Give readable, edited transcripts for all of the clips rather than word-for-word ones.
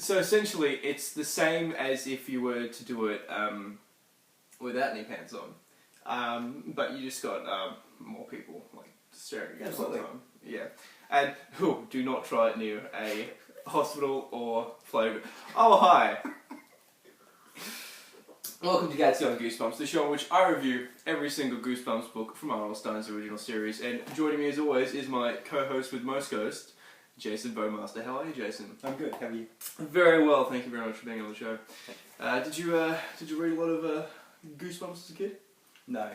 So essentially, it's the same as if you were to do it without any pants on, but you just got more people like staring at you all the time. Yeah, and do not try it near a hospital or flavor. Oh hi. Welcome to Gattsy on Goosebumps, the show in which I review every single Goosebumps book from R.L. Stein's original series, and joining me as always is my co-host with most ghost, Jason Bowmaster. How are you, Jason? I'm good. How are you? Very well, thank you very much for being on the show. Did you read a lot of Goosebumps as a kid? No.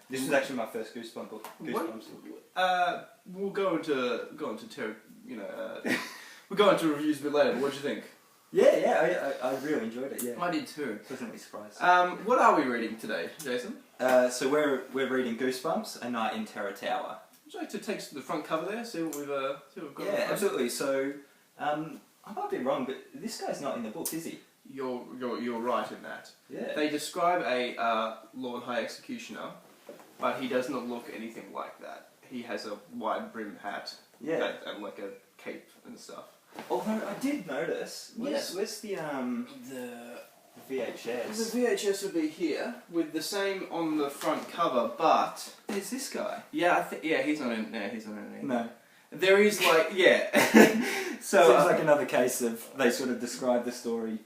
This is actually my first Goosebumps book. We'll go into we'll go into reviews a bit later. But what do you think? Yeah, I really enjoyed it. Yeah, I did too. Pleasantly surprised. What are we reading today, Jason? So we're reading Goosebumps: A Night in Terror Tower. Would you like to take us to the front cover there? See what we've got. Yeah, absolutely. So I might be wrong, but this guy's not in the book, is he? You're right in that. Yeah. They describe a Lord High Executioner, but he does not look anything like that. He has a wide brimmed hat. Yeah. And like a cape and stuff. Although I did notice. Where's the VHS? The VHS would be here with the same on the front cover, but There's this guy. yeah, he's not in. He's not in. No. There is like So seems like another case of they sort of describe the story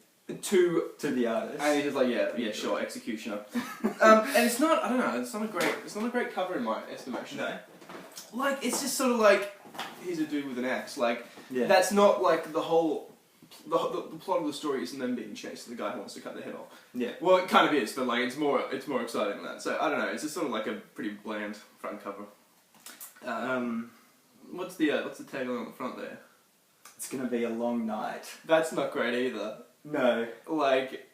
to the artist. and he's just like yeah, sure, Executioner. And it's not. I don't know. It's not a great cover in my estimation. No. Like it's just sort of like here's a dude with an axe. Like Yeah. that's not like the whole. The plot of the story isn't them being chased the guy who wants to cut their head off. Yeah. Well, it kind of is, but like it's more exciting than that. So I don't know. It's just sort of like a pretty bland front cover. What's the tagline on the front there? It's gonna be a long night. That's not great either. No. Like,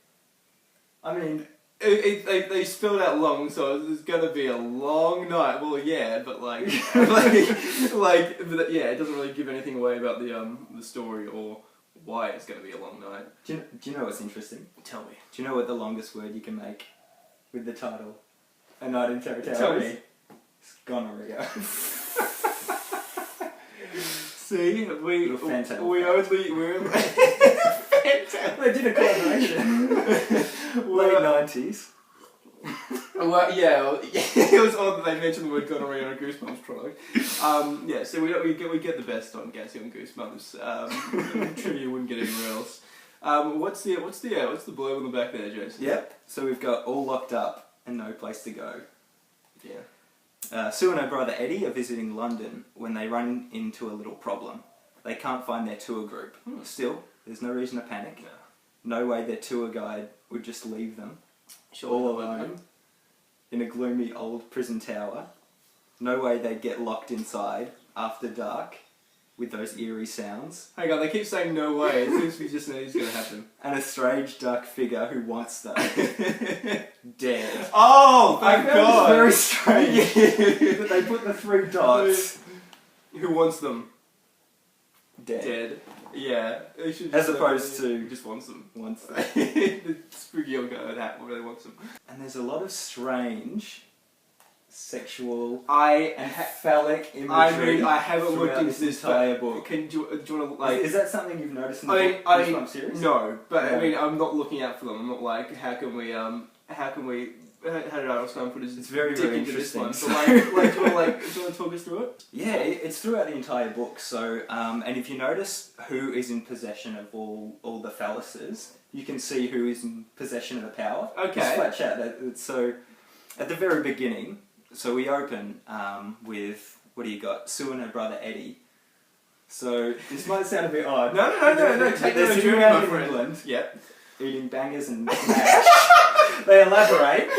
I mean, they spelled out long, so it's gonna be a long night. Well, yeah, but like, but yeah, it doesn't really give anything away about the story or why it's going to be a long night. do you know what's interesting? Tell me. Do you know what the longest word you can make with the title? A Night in Terror Tower. Tell me. It's gonorrhea. See, we're fantastic. They did a collaboration. Late 90s. Well, yeah, it was odd that they mentioned the word gonorrhea on a Goosebumps product. Yeah, so we get the best on Gattsy on Goosebumps. Trivia wouldn't get anywhere else. What's the blurb on the back there, Jason? Yep. So we've got all locked up and no place to go. Yeah. Sue and her brother Eddie are visiting London when they run into a little problem. They can't find their tour group. Still, there's no reason to panic. No way their tour guide would just leave them all alone in a gloomy old prison tower. No way they'd get locked inside after dark with those eerie sounds. Hang on, they keep saying no way. It seems to be just it's going to happen. And a strange dark figure who wants them dead. Oh, I thank found God! this very strange that they put the 3 dots. Who wants them Dead. Yeah. They should As opposed to just wants them. Wants them. The spooky old guy with a hat really wants them. And there's a lot of strange sexual and phallic imagery. I haven't looked into this entire book. Do you want to like? Is that something you've noticed in the Goosebumps series? No, but Yeah. I mean, I'm not looking out for them. I'm not like, how did I was going to put his It's very, dick very into this interesting. one? So do you want to talk us through it? Yeah, it's throughout the entire book. So, and if you notice who is in possession of all the fallacies, you can see who is in possession of the power. Okay. It's flat chat. So, at the very beginning, so we open with, what do you got? Sue and her brother Eddie. So, this might sound a bit odd. No. Take They're them sitting to around my in friend. England, Yep. eating bangers and mash. They elaborate.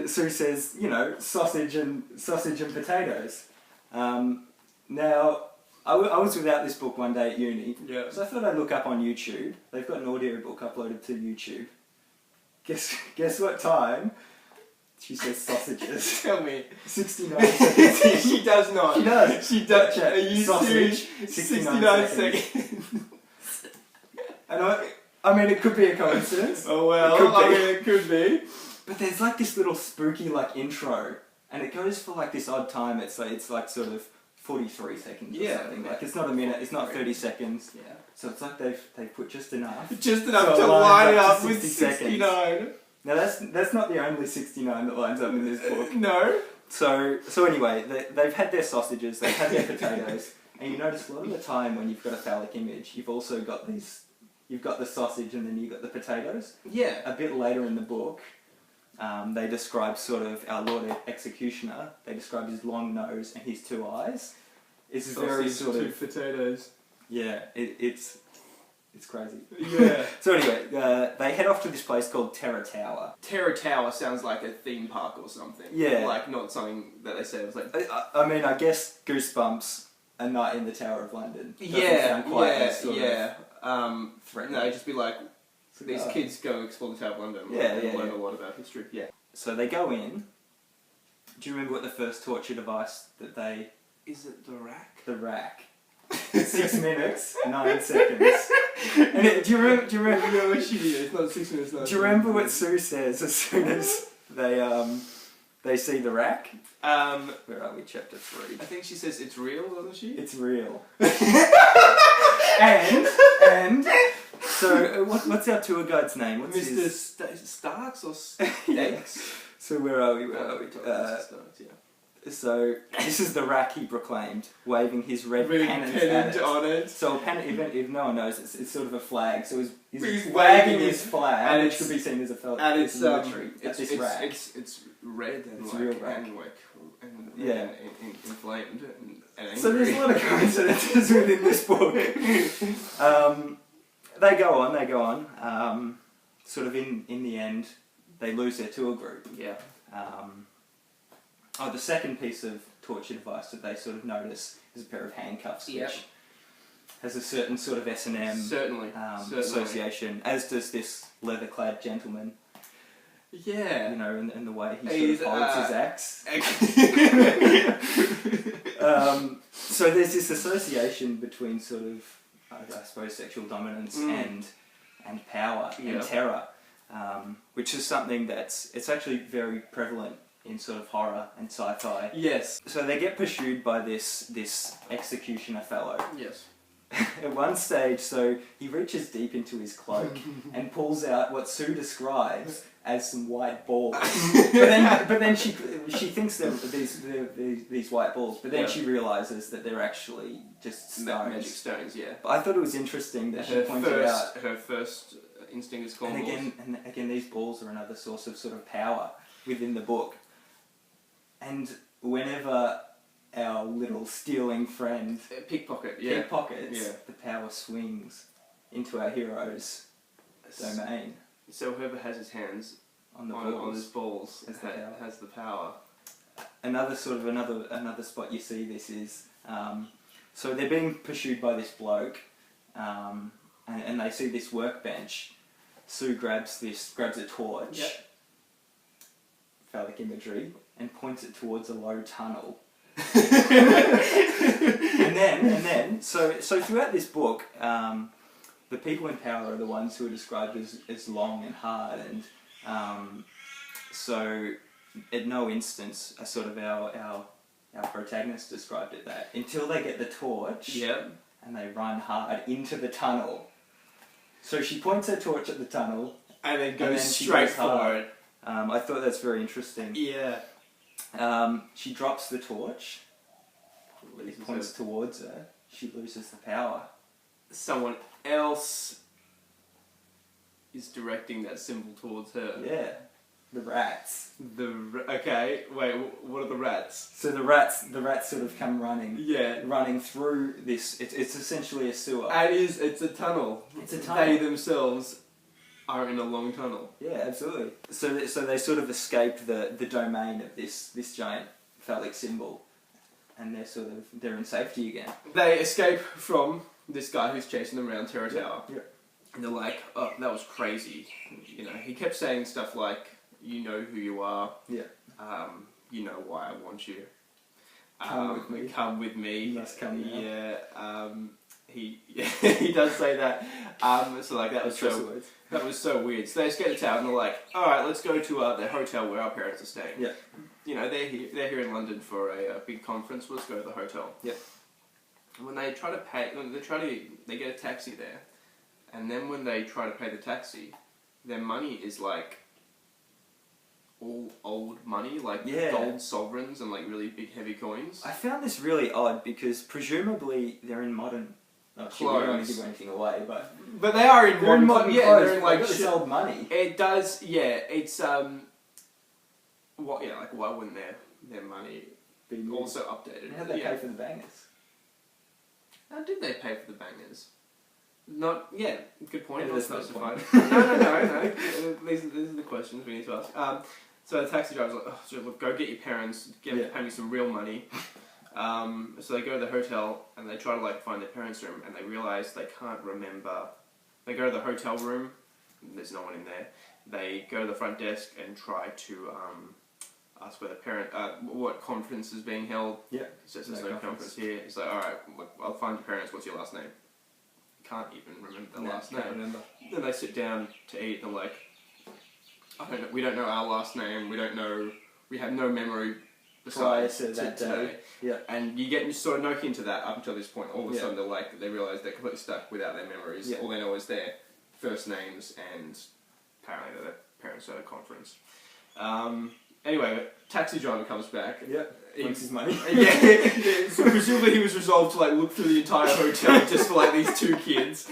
Sue says, sausage and potatoes. Now, I was without this book one day at uni, so I thought I'd look up on YouTube. They've got an audiobook uploaded to YouTube. Guess what time? She says sausages. Tell me. 69 seconds. She does not. She does. She does. Chat. Are you Sausage. serious? 69 seconds. And I mean, it could be a coincidence. Oh well, it could be. But there's like this little spooky intro, and it goes for like this odd time. It's like sort of 43 seconds or Yeah, something. yeah. Like it's not a minute, it's not 30 seconds. Yeah. So it's like they've put just enough. Just enough So it to lines line up up to with 60 seconds. 69. Now that's not the only 69 that lines up in this book. No. So anyway, they've had their sausages, they've had their potatoes, and you notice a lot of the time when you've got a phallic image, you've also got you've got the sausage and then you've got the potatoes. Yeah. A bit later in the book, they describe sort of our Lord Executioner, they describe his long nose and his two eyes. It's very sort two of... potatoes. Yeah, it's crazy. Yeah. So anyway, they head off to this place called Terror Tower. Terror Tower sounds like a theme park or something. Yeah. Like not something that they said was like... I mean, I guess Goosebumps, A Night in the Tower of London. Doesn't Yeah, sound quite as sort yeah. of threatening. No, just be like, these kids go explore the Tower of London and learn a lot about history. Yeah. So they go in. Do you remember what the first torture device that they... Is it the rack? The rack. 6 minutes, 9 seconds. And do you remember? No, what she did. It's not 6 minutes. Do you remember what Sue says as soon as they see the rack? Where are we? Chapter 3. I think she says it's real, doesn't she? It's real. and so what's our tour guide's name? What's Mr. his... Starks or Stakes? So where are we? Mr. Starks, yeah. So this is the rack he proclaimed, waving his red pennant on it. So even if no one knows, it's sort of a flag. So he's Waving wagging his flag, and which could be seen as a flag. And it's military. This rack. It's red and It's like real rack. and Yeah. inflamed and angry. So there's a lot of coincidences within this book. They go on. Sort of in the end, they lose their tour group. Yeah. The second piece of torture device that they sort of notice is a pair of handcuffs, which has a certain sort of S&M Certainly. association, as does this leather-clad gentleman. Yeah. You know, and the way he sort of holds his axe. So there's this association between sort of, I suppose, sexual dominance and power and terror, which is something it's actually very prevalent in sort of horror and sci-fi. Yes. So they get pursued by this executioner fellow. Yes. At one stage, so he reaches deep into his cloak and pulls out what Sue describes as some white balls. but then she thinks they're these white balls, but then she realises that they're actually just stones. Magic stones, yeah. But I thought it was interesting that she pointed out her first instinct is called and again, these balls are another source of sort of power within the book. And whenever our little stealing friend pickpockets, the power swings into our hero's domain. So whoever has his hands on his balls has the power. Another spot you see this is so they're being pursued by this bloke, and they see this workbench. Sue grabs a torch. Yep. Phallic imagery, and points it towards a low tunnel. and then, so throughout this book, the people in power are the ones who are described as long and hard, and so at no instance are sort of our protagonist described it that until they get the torch, and they run hard into the tunnel. So she points her torch at the tunnel, and then goes straight for it. I thought that's very interesting. Yeah. She drops the torch. He points towards her. She loses the power. Someone else is directing that symbol towards her. Yeah. The rats. Okay, wait, what are the rats? So the rats sort of come running. Yeah. Running through this. It's essentially a sewer. It's a tunnel. It's a tunnel. They themselves are in a long tunnel. Yeah, absolutely. So they sort of escaped the domain of this giant phallic symbol, and they're in safety again. They escape from this guy who's chasing them around Terror Tower. Yeah. And they're like, oh, that was crazy. You know, he kept saying stuff like, you know who you are. Yeah. You know why I want you. Come with me. You must come now. Yeah. He does say that. So like that was so weird. So they escape the tower and they're like, all right, let's go to the hotel where our parents are staying. Yeah. they're here in London for a big conference. Let's go to the hotel. Yep. And when they try to pay, they get a taxi there, and then when they try to pay the taxi, their money is like all old money, like gold sovereigns and like really big heavy coins. I found this really odd because presumably they're in modern clothes. We don't want to give anything away, but they are in modern clothes. Yeah, clothes. they're in like this old money. It does. Yeah, it's what? Yeah, like why wouldn't their money be also updated? How did they pay for the bangers? How did they pay for the bangers? Not good point. Yeah, Not that's not specified. the No. These are the questions we need to ask. So the taxi driver's like, so look, go get your parents, get them to pay me some real money. So they go to the hotel and they try to like find their parents' room, and they realise they can't remember. They go to the hotel room. There's no one in there. They go to the front desk and try to ask where the parent, what conference is being held. Yeah. He says there's no conference here. He's like, all right, I'll find your parents. What's your last name? Can't even remember the last name. Remember. Then they sit down to eat. They're like, we don't know our last name. We don't know. We have no memory besides that today. Yeah. And you get sort of no hint of that up until this point. All of a sudden, they realise they're completely stuck without their memories. Yeah. All they know is their first names and apparently their parents at a conference. Anyway, taxi driver comes back. Yep. Wants his money. So presumably he was resolved to like look through the entire hotel just for like these two kids.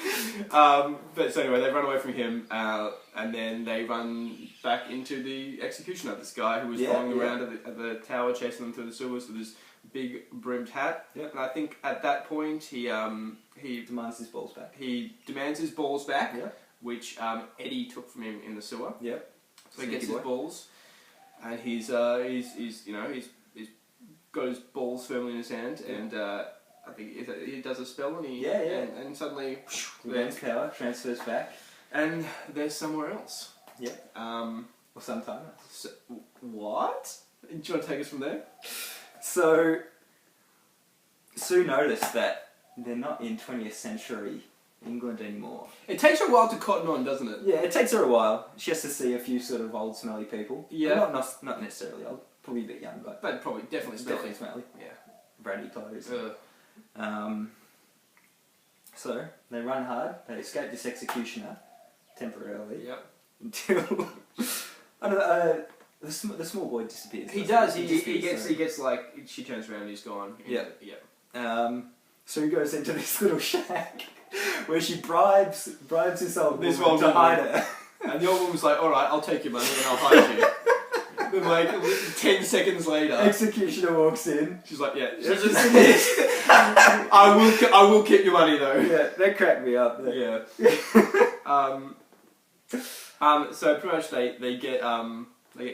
But so anyway, they run away from him, and then they run back into the executioner. This guy who was following around at the tower, chasing them through the sewers with his big brimmed hat. Yep. And I think at that point he demands his balls back. He demands his balls back, which Eddie took from him in the sewer. Yep. So he gets his balls, and he's got his balls firmly in his hand, and I think he does a spell, and and suddenly gains power, transfers back, and they're somewhere else. Yeah. Or sometime else. So, what? Do you want to take us from there? So Sue noticed that they're not in 20th century England anymore. It takes her a while to cotton on, doesn't it? Yeah, it takes her a while. She has to see a few sort of old, smelly people. Yeah. Not necessarily old. Probably a bit young, but probably definitely smelly. Yeah. Bratty clothes. So they run hard. They escape this executioner temporarily. Yep. Until I don't know. The small boy disappears. He does. He gets like she turns around and he's gone. Yeah. So he goes into this little shack where she bribes this old woman to hide her. And the old woman's like, "All right, I'll take your money and I'll hide you." Then like 10 seconds later, executioner walks in. She's like, "Yeah, I will keep your money though." Yeah, that cracked me up. Yeah. So pretty much they get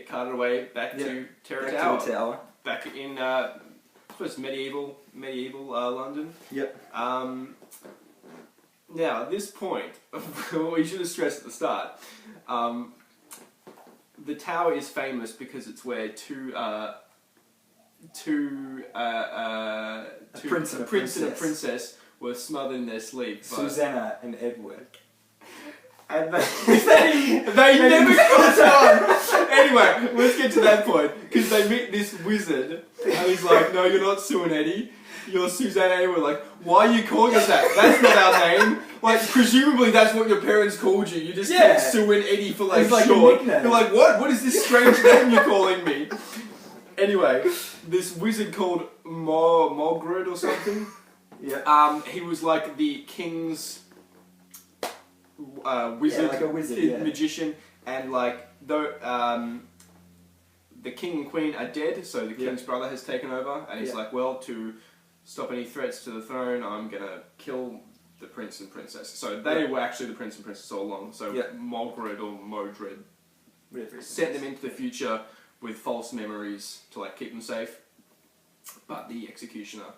carted away back to Terror Tower. To the tower. Back in I suppose medieval London. Yep. Now at this point, what we should have stressed at the start. The tower is famous because it's where a prince and a princess were smothered in their sleep. Susanna and Edward. And they never caught on. Anyway, let's get to that point because they meet this wizard and he's like, "No, you're not Sue and Eddie. You're Susanna." And we're like, "Why are you calling us that? That's not our name." Like, presumably that's what your parents called you. You just called Sue and Eddie for like short. You're like, "What? What is this strange name you're calling me?" Anyway, this wizard called Mogred or something. Yeah. He was like the king's wizard, like a wizard, magician, and like the king and queen are dead, so the king's brother has taken over, and he's like, well, to stop any threats to the throne, I'm gonna kill the prince and princess. So they were actually the prince and princess all along. So Mogred or Modred sent them into the future with false memories to like keep them safe, but the executioner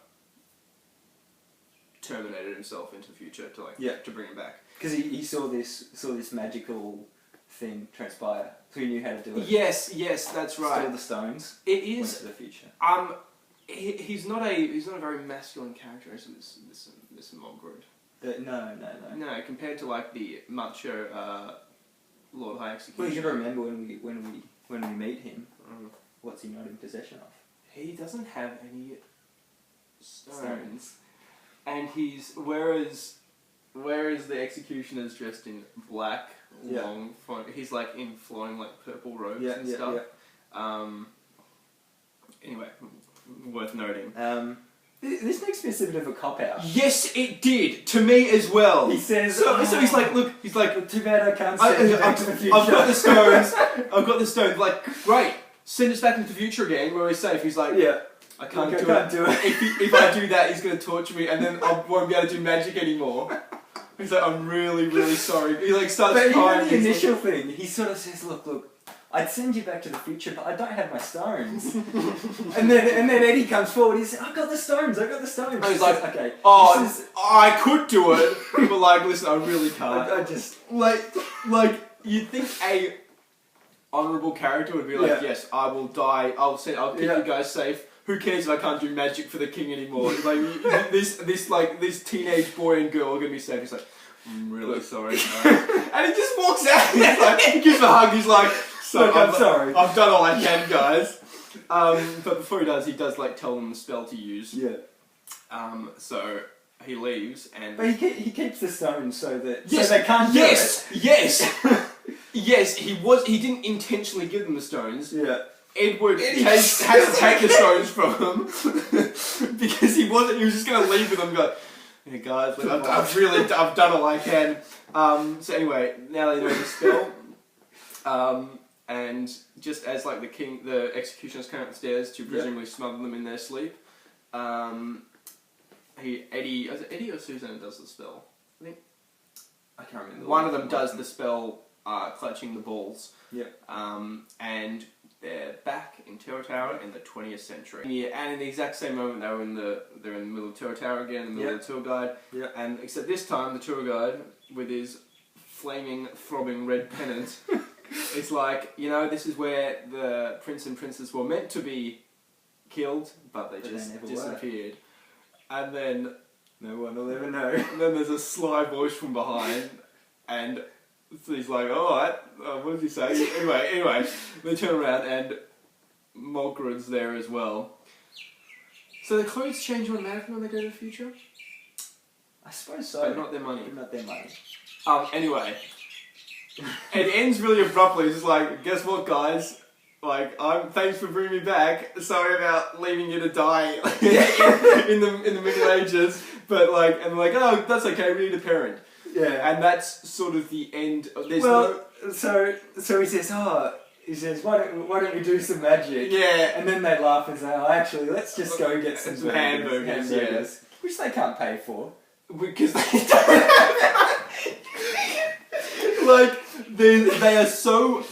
terminated himself into the future to like to bring him back. Because he saw this magical thing transpire, so he knew how to do it. Yes, that's right. Stole the stones. It is. Went to the future. He's not a very masculine character, is this Mogred? No. No, compared to like the macho Lord High Executioner. Well, you gotta remember when we meet him. What's he not in possession of? He doesn't have any stones. And whereas the executioner's dressed in black, long, he's like in flowing like purple robes and stuff. Anyway, worth noting. This makes me a bit of a cop-out. Yes, it did! To me as well! He says... So he's like, look, he's like... Too bad I can't send you back to the future. I've got the stones. I've got the stones. Like, great. Send us back into the future again where we're safe. He's like, I can't do it. If I do that, he's going to torture me and then I won't be able to do magic anymore. He's like, I'm really, really sorry. He like starts crying. But even the initial thing, he sort of says, look, I'd send you back to the future, but I don't have my stones. and then Eddie comes forward, he says, I've got the stones. And he's like, okay, I could do it, but like, listen, I really can't. I just... Like, you'd think a honourable character would be like, yes, I will die, I'll keep you guys safe. Who cares if I can't do magic for the king anymore? Like, this teenage boy and girl are going to be safe. He's like, I'm really sorry. And he just walks out. He's like, he gives a hug. He's like, I'm sorry. I've done all I can, guys. But before he does like tell them the spell to use. Yeah. So he leaves and. But he keeps the stones so that so they can't do it. Yes. He didn't intentionally give them the stones. Yeah. Edward has to take the stones from him because he was just going to leave with them. And go, hey guys, like, I've done all I can. So anyway, now they know the spell. And just as like the executioners come upstairs to presumably smother them in their sleep, Eddie or Susan does the spell. I can't remember. One of them does the spell, clutching the balls. Yeah. And they're back in Terror Tower in the 20th century. Yeah, and in the exact same moment they're in the middle of Terror Tower again, in the middle of the tour guide. Yeah. And except this time the tour guide with his flaming, throbbing red pennant. It's like, this is where the prince and princess were meant to be killed, but they just disappeared. And then no one will ever know. And then there's a sly voice from behind, and so he's like, alright, what did he say? Anyway, they turn around and Mulgred's there as well. So the clothes change automatically when they go to the future? I suppose so. But not their money. Anyway. It ends really abruptly. It's just like, guess what, guys? Like, thanks for bringing me back. Sorry about leaving you to die in the Middle Ages. But like, and like, oh, that's okay. We need a parent. Yeah. And that's sort of the end. So he says, why don't we do some magic? Yeah. And then they laugh and say, oh, actually, let's just go get some hamburgers. Yeah. Which they can't pay for. Because they don't have like, they are so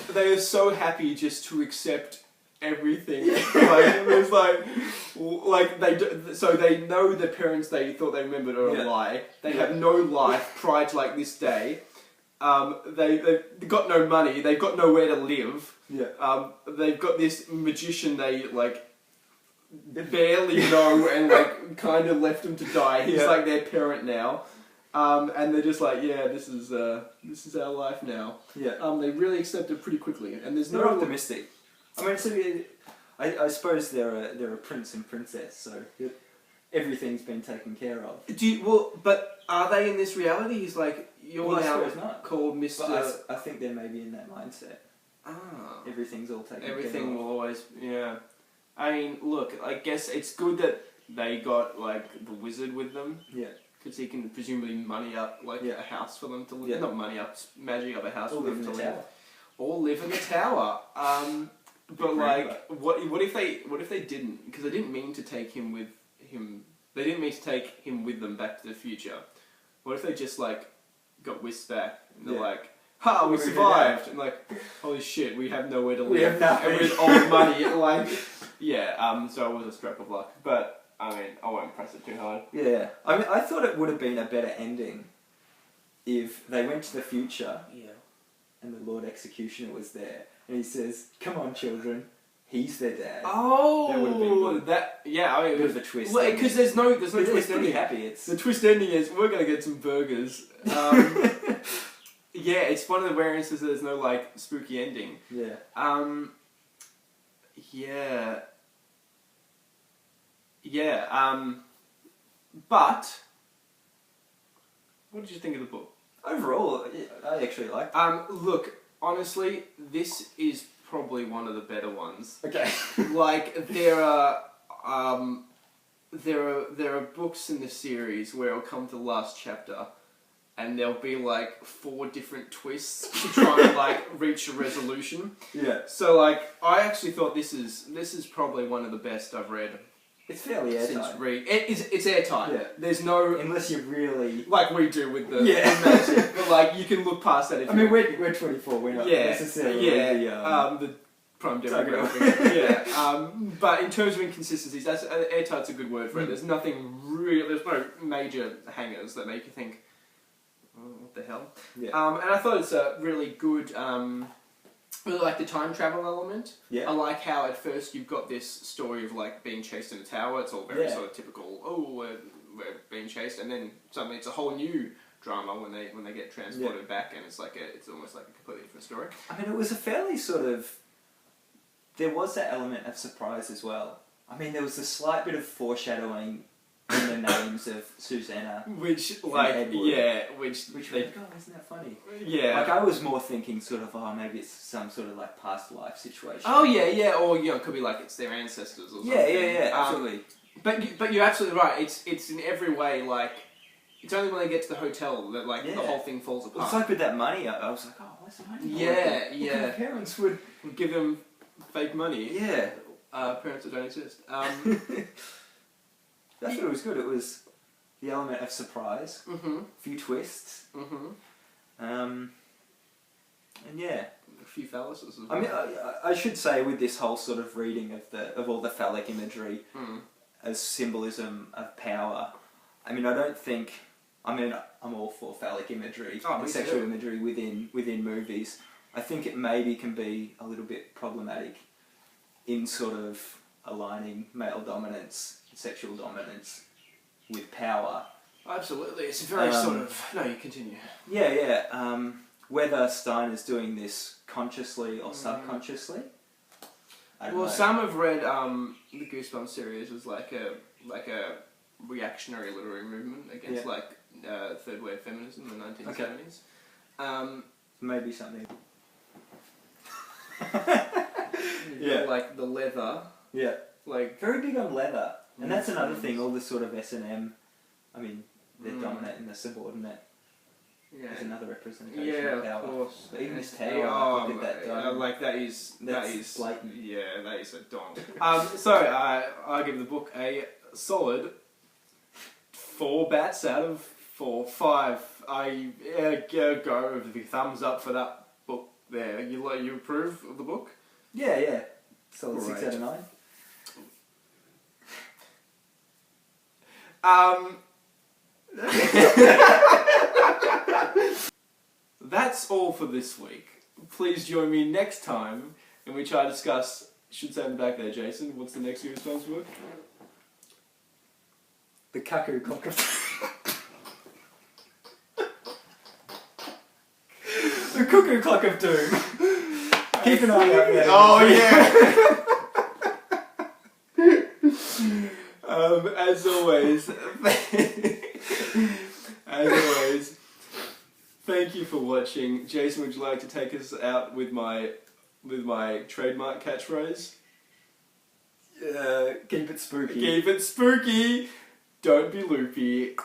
happy just to accept everything. Like, there's like they know the parents they thought they remembered are a lie. They have no life prior to like this day. They've got no money. They've got nowhere to live. Yeah. They've got this magician they like barely know and like kind of left them to die. He's like their parent now. And they're just like, yeah, this is our life now. Yeah. They really accept it pretty quickly, and they're optimistic. I mean, so I suppose they're a prince and princess, so everything's been taken care of. But are they in this reality? He's like, you're now called Mr. But I think they're maybe in that mindset. Everything's all taken care of. Everything will always, I mean, look, I guess it's good that they got like the wizard with them. Yeah. Because he can presumably money up like a house for them to live. Not money up, magic up a house for them to live. Or live in the tower. But like, what if they didn't? Because they didn't mean to take him with him. They didn't mean to take him with them back to the future. What if they just like got whisked back and they're like, "Ha, we survived!" And like, holy shit, we have nowhere to live. We have nothing. And with old money, like, so it was a stroke of luck, but. I mean, I won't press it too hard. Yeah. I mean, I thought it would have been a better ending if they went to the future and the Lord Executioner was there and he says, come on, children, he's their dad. Oh! That would have been good. I mean, a bit of a twist. Well, because there's no twist ending. It's pretty happy. The twist ending is, we're going to get some burgers. It's one of the rare instances there's no, like, spooky ending. Yeah. Yeah. Yeah. But what did you think of the book? Overall, I actually liked it. Look, honestly, this is probably one of the better ones. Okay. Like there are books in the series where it'll come to the last chapter, and there'll be like 4 different twists to try and like reach a resolution. Yeah. So like, I actually thought this is probably one of the best I've read. It's fairly airtight. It's airtight. Yeah. There's no, Unless you really... like we do with the Yeah. magic, but like you can look past that. If I mean, we're 24. We're not necessarily the prime demographic. Yeah. But in terms of inconsistencies, that's airtight's a good word for it. There's nothing real. There's no major hangers that make you think, oh, what the hell? Yeah. And I thought it's a really good. Really like the time travel element. Yeah. I like how at first you've got this story of like being chased in a tower. It's all very sort of typical. Oh, we're being chased, and then suddenly it's a whole new drama when they get transported back, and it's like it's almost like a completely different story. I mean, it was a fairly sort of... There was that element of surprise as well. I mean, there was a slight bit of foreshadowing in the names of Susanna. Which, like, Edward. which they... Oh, isn't that funny? Yeah. Like, I was more thinking sort of, oh, maybe it's some sort of, like, past life situation. Oh, yeah, or, you know, it could be like it's their ancestors or something. Yeah, absolutely. But you're absolutely right. It's in every way, like, it's only when they get to the hotel that, like, the whole thing falls apart. It's like with that money, I was like, oh, where's the money? Yeah. Parents would give them fake money. Yeah. Parents that don't exist. I thought it was good. It was the element of surprise, a few twists, and yeah, a few fallacies as well. I mean, I should say with this whole sort of reading of all the phallic imagery as symbolism of power. I mean, I don't think. I mean, I'm all for phallic imagery and sexual imagery within movies. I think it maybe can be a little bit problematic in sort of aligning male dominance, sexual dominance with power. Absolutely, it's a very sort of... No, you continue. Yeah. Whether Stein is doing this consciously or subconsciously, I don't know. Some have read the Goosebumps series as like a reactionary literary movement against like third wave feminism in the 1970s. Okay. Maybe something. Like the leather. Yeah. Like very big on leather. And that's another thing, all this sort of S&M, I mean, they're dominant and they're subordinate. Yeah. There's another representation of power. Of course. But even this tower, look at that like that is blatant. Yeah, that is a dong. So I give the book a solid 4 bats out of 4. 5. I go with the thumbs up for that book there. You approve of the book? Yeah. Solid 6 out of 9. That's all for this week. Please join me next time in which I discuss... Should say in the back there, Jason. What's the next Goosebumps book? The Cuckoo Clock of... The Cuckoo Clock of Doom. Keep an eye out there. Oh yeah! As always, thank you for watching. Jason, would you like to take us out with my trademark catchphrase? Keep it spooky. Keep it spooky. Don't be loopy.